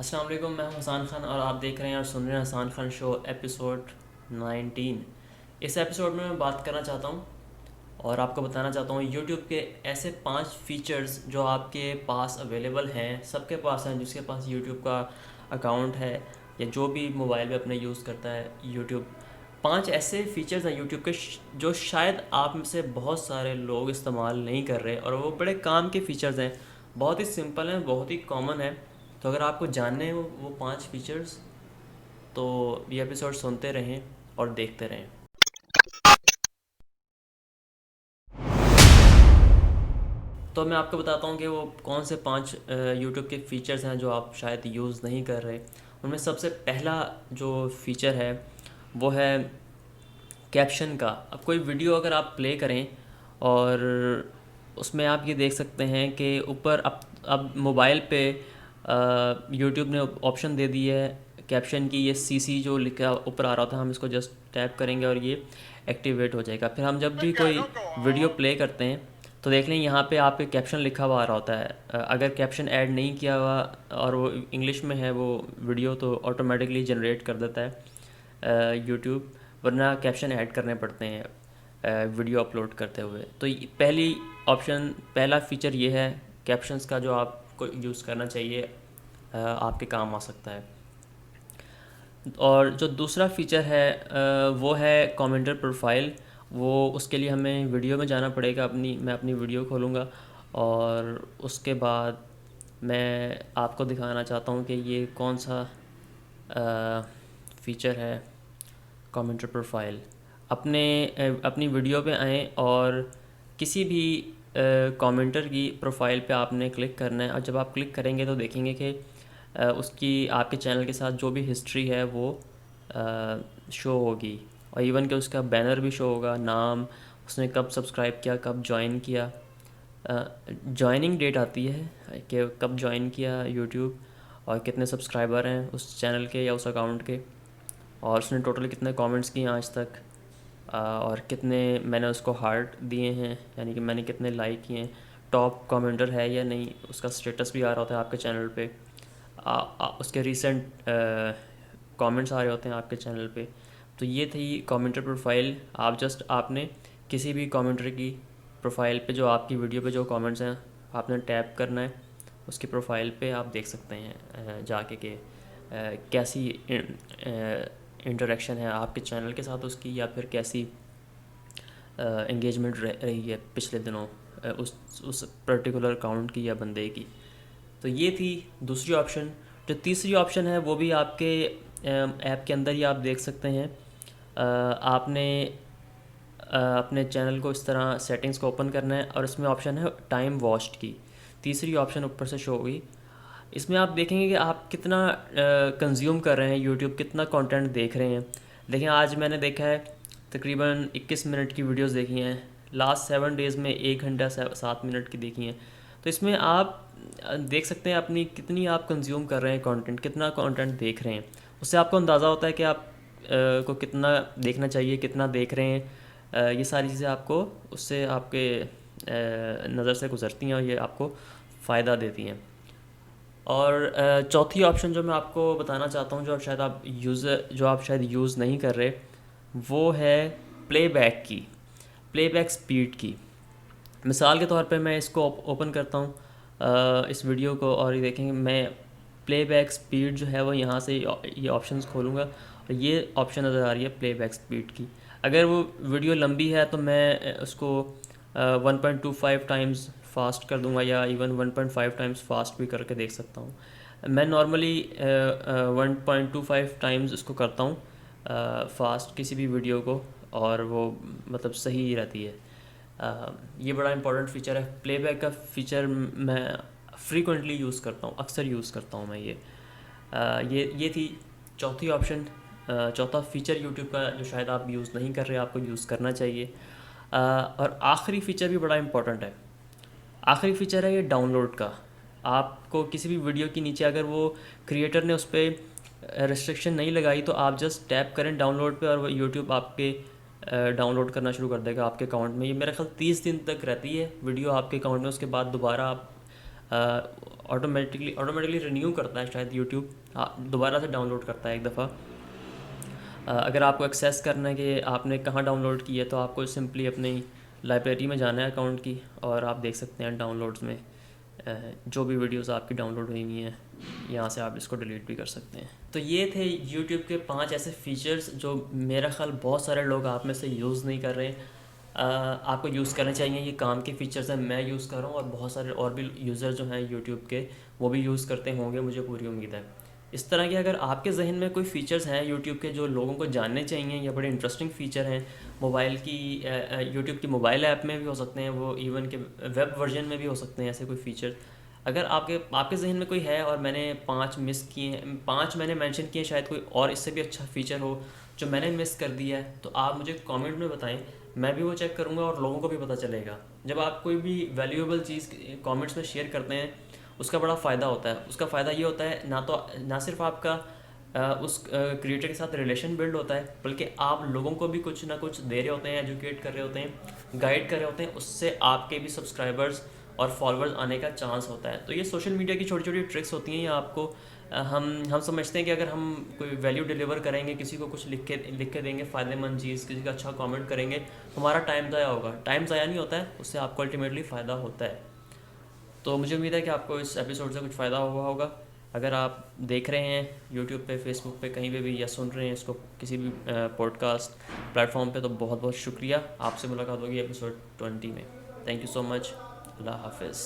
السلام علیکم، میں ہوں حسان خان اور آپ دیکھ رہے ہیں اور سن رہے ہیں حسان خان شو ایپیسوڈ 19۔ اس ایپیسوڈ میں بات کرنا چاہتا ہوں اور آپ کو بتانا چاہتا ہوں یوٹیوب کے ایسے 5 فیچرز جو آپ کے پاس اویلیبل ہیں، سب کے پاس ہیں جس کے پاس یوٹیوب کا اکاؤنٹ ہے یا جو بھی موبائل پہ اپنے یوز کرتا ہے یوٹیوب۔ 5 ایسے فیچرز ہیں یوٹیوب کے جو شاید آپ میں سے بہت سارے لوگ استعمال نہیں کر رہے، اور وہ بڑے کام کے فیچرز ہیں، بہت ہی سمپل ہیں، بہت ہی کامن ہیں۔ تو اگر آپ کو جاننے ہیں وہ 5 فیچرز، تو یہ ایپیسوڈ سنتے رہیں اور دیکھتے رہیں۔ تو میں آپ کو بتاتا ہوں کہ وہ کون سے 5 یوٹیوب کے فیچرز ہیں جو آپ شاید یوز نہیں کر رہے۔ ان میں سب سے پہلا جو فیچر ہے وہ ہے کیپشن کا۔ اب کوئی ویڈیو اگر آپ پلے کریں اور اس میں آپ یہ دیکھ سکتے ہیں کہ اوپر اب موبائل پہ یوٹیوب نے آپشن دے دی ہے کیپشن کی، یہ سی جو لکھا اوپر آ رہا تھا، ہم اس کو جسٹ ٹیپ کریں گے اور یہ ایکٹیویٹ ہو جائے گا۔ پھر ہم جب بھی کوئی ویڈیو پلے کرتے ہیں تو دیکھ لیں یہاں پہ آپ کے کیپشن لکھا ہوا آ رہا ہوتا ہے۔ اگر کیپشن ایڈ نہیں کیا ہوا اور وہ انگلش میں ہے وہ ویڈیو، تو آٹومیٹکلی جنریٹ کر دیتا ہے یوٹیوب، ورنہ کیپشن ایڈ کرنے پڑتے ہیں ویڈیو اپلوڈ کرتے ہوئے۔ تو پہلا فیچر یہ ہے کیپشنز کا، جو آپ کو یوز کرنا چاہیے، آپ کے کام آ سکتا ہے۔ اور جو دوسرا فیچر ہے وہ ہے کامنٹر پروفائل۔ وہ اس کے لیے ہمیں ویڈیو میں جانا پڑے گا، میں اپنی ویڈیو کھولوں گا اور اس کے بعد میں آپ کو دکھانا چاہتا ہوں کہ یہ کون سا فیچر ہے کامنٹر پروفائل۔ اپنی ویڈیو پہ آئیں اور کسی بھی کامنٹر کی پروفائل پہ آپ نے کلک کرنا ہے، اور جب آپ کلک کریں گے تو دیکھیں گے کہ اس کی آپ کے چینل کے ساتھ جو بھی ہسٹری ہے وہ شو ہوگی، اور ایون کہ اس کا بینر بھی شو ہوگا، نام، اس نے کب سبسکرائب کیا، کب جوائن کیا، جوائننگ ڈیٹ آتی ہے کہ کب جوائن کیا یوٹیوب، اور کتنے سبسکرائبر ہیں اس چینل کے یا اس اکاؤنٹ کے، اور اس نے ٹوٹل کتنے کامنٹس کیے ہیں آج تک، اور کتنے میں نے اس کو ہارٹ دیے ہیں، یعنی کہ میں نے کتنے لائک کیے ہیں، ٹاپ کامنٹر ہے یا نہیں، اس کا اسٹیٹس بھی آ رہا ہوتا ہے آپ کے چینل پہ، اس کے ریسنٹ کامنٹس آ رہے ہوتے ہیں آپ کے چینل پہ۔ تو یہ تھی کامنٹر پروفائل۔ آپ نے کسی بھی کامنٹر کی پروفائل پہ، جو آپ کی ویڈیو پہ جو کامنٹس ہیں، آپ نے ٹیپ کرنا ہے اس کی پروفائل پہ، آپ دیکھ سکتے ہیں جا کے کہ کیسی انٹریکشن ہے آپ کے چینل کے ساتھ اس کی، یا پھر کیسی انگیجمنٹ رہی ہے پچھلے دنوں اس پرٹیکولر اکاؤنٹ کی یا بندے کی۔ تو یہ تھی دوسری آپشن۔ جو تیسری آپشن ہے وہ بھی آپ کے ایپ کے اندر ہی آپ دیکھ سکتے ہیں۔ آپ نے اپنے چینل کو اس طرح سیٹنگز کو اوپن کرنا ہے، اور اس میں آپشن ہے ٹائم واچڈ کی، تیسری آپشن اوپر سے شو ہوگی۔ اس میں آپ دیکھیں گے کہ آپ کتنا کنزیوم کر رہے ہیں یوٹیوب، کتنا کانٹینٹ دیکھ رہے ہیں۔ دیکھیں آج میں نے دیکھا ہے تقریباً 21 منٹ کی ویڈیوز دیکھی ہیں، لاسٹ 7 ڈیز میں 1 گھنٹہ 7 منٹ کی دیکھی ہیں۔ تو اس میں آپ دیکھ سکتے ہیں اپنی کتنی آپ کنزیوم کر رہے ہیں کانٹینٹ، کتنا کانٹینٹ دیکھ رہے ہیں۔ اس سے آپ کو اندازہ ہوتا ہے کہ آپ کو کتنا دیکھنا چاہیے، کتنا دیکھ رہے ہیں۔ یہ ساری چیزیں آپ کو اس سے آپ کے نظر سے گزرتی ہیں اور یہ آپ کو فائدہ دیتی ہیں۔ اور چوتھی آپشن جو میں آپ کو بتانا چاہتا ہوں، جو آپ شاید یوز نہیں کر رہے، وہ ہے پلے بیک کی، پلے بیک سپیڈ کی۔ مثال کے طور پہ میں اس کو اوپن کرتا ہوں اس ویڈیو کو، اور یہ دیکھیں گے میں پلے بیک سپیڈ جو ہے وہ یہاں سے یہ آپشنز کھولوں گا، اور یہ آپشن نظر آ رہی ہے پلے بیک سپیڈ کی۔ اگر وہ ویڈیو لمبی ہے تو میں اس کو 1.25 ٹائمز فاسٹ کر دوں گا، یا ایون 1.5 ٹائمز فاسٹ بھی کر کے دیکھ سکتا ہوں۔ میں نارملی 1.25 ٹائمز اس کو کرتا ہوں فاسٹ کسی بھی ویڈیو کو، اور وہ مطلب صحیح رہتی ہے۔ یہ بڑا امپورٹنٹ فیچر ہے پلے بیک کا فیچر، میں فریکوینٹلی یوز کرتا ہوں، اکثر یوز کرتا ہوں میں یہ تھی چوتھی آپشن، چوتھا فیچر یوٹیوب کا جو شاید آپ یوز نہیں کر رہے، آپ کو یوز کرنا چاہیے۔ اور آخری فیچر بھی بڑا امپورٹنٹ ہے، آخری فیچر ہے یہ ڈاؤن لوڈ کا۔ آپ کو کسی بھی ویڈیو کے نیچے اگر وہ کریٹر نے اس پہ ریسٹرکشن نہیں لگائی، تو آپ جسٹ ٹیپ کریں ڈاؤن لوڈ پہ، اور وہ یوٹیوب آپ کے ڈاؤن لوڈ کرنا شروع کر دے گا آپ کے اکاؤنٹ میں۔ یہ میرا خیال 30 دن تک رہتی ہے ویڈیو آپ کے اکاؤنٹ میں، اس کے بعد دوبارہ آپ آٹومیٹکلی رینیو کرتا ہے شاید یوٹیوب، دوبارہ سے ڈاؤن لوڈ کرتا ہے ایک دفعہ۔ اگر آپ کو ایکسیس کرنا ہے کہ آپ نے کہاں ڈاؤن لوڈ کی ہے تو آپ کو سمپلی اپنی لائبریری میں جانا ہے اکاؤنٹ کی، اور آپ دیکھ سکتے ہیں ڈاؤن لوڈز میں جو بھی ویڈیوز آپ کی ڈاؤن لوڈ ہوئی ہوئی ہیں، یہاں سے آپ اس کو ڈیلیٹ بھی کر سکتے ہیں۔ تو یہ تھے یوٹیوب کے 5 ایسے فیچرز جو میرا خیال بہت سارے لوگ آپ میں سے یوز نہیں کر رہے۔ آپ کو یوز کرنے چاہیے، یہ کام کے فیچرز ہیں، میں یوز کر رہا ہوں اور بہت سارے اور بھی یوزر جو ہیں یوٹیوب کے وہ بھی یوز کرتے ہوں گے، مجھے پوری امید ہے۔ اس طرح کے اگر آپ کے ذہن میں کوئی فیچرز ہیں یوٹیوب کے جو لوگوں کو جاننے چاہیے یا بڑے انٹرسٹنگ فیچر ہیں، موبائل کی یوٹیوب کی موبائل ایپ میں بھی ہو سکتے ہیں وہ، ایون کہ ویب ورژن میں بھی ہو سکتے ہیں ایسے کوئی فیچر، اگر آپ کے ذہن میں کوئی ہے اور میں نے 5 مس کیے ہیں، 5 میں نے مینشن کیے ہیں، شاید کوئی اور اس سے بھی اچھا فیچر ہو جو میں نے مس کر دیا ہے، تو آپ مجھے کامنٹ میں بتائیں، میں بھی وہ چیک کروں گا اور لوگوں کو بھی پتہ چلے گا۔ جب آپ کوئی بھی ویلیویبل چیز کامنٹس میں شیئر کرتے ہیں اس کا بڑا فائدہ ہوتا ہے۔ اس کا فائدہ یہ ہوتا ہے نہ صرف آپ کا اس کریٹر کے ساتھ ریلیشن بلڈ ہوتا ہے، بلکہ آپ لوگوں کو بھی کچھ نہ کچھ دے رہے ہوتے ہیں، ایجوکیٹ کر رہے ہوتے ہیں، گائیڈ کر رہے ہوتے ہیں، اس سے آپ کے بھی سبسکرائبرز اور فالوورز آنے کا چانس ہوتا ہے۔ تو یہ سوشل میڈیا کی چھوٹی چھوٹی ٹرکس ہوتی ہیں، یہ آپ کو ہم سمجھتے ہیں کہ اگر ہم کوئی ویلیو ڈیلیور کریں گے، کسی کو کچھ لکھ کے دیں گے فائدہ مند چیز، کسی کا اچھا کامنٹ کریں گے، ہمارا ٹائم ضائع ہوگا۔ ٹائم ضائع نہیں ہوتا ہے، اس سے آپ کو الٹیمیٹلی فائدہ ہوتا ہے۔ تو مجھے امید ہے کہ آپ کو اس ایپیسوڈ سے کچھ فائدہ ہوا ہوگا۔ اگر آپ دیکھ رہے ہیں یوٹیوب پہ، فیس بک پہ، کہیں پہ بھی، یا سن رہے ہیں اس کو کسی بھی پوڈ کاسٹ پلیٹ فارم پہ، تو بہت بہت شکریہ۔ آپ سے ملاقات ہوگی ایپیسوڈ 20 میں۔ تھینک یو سو مچ۔ اللہ حافظ۔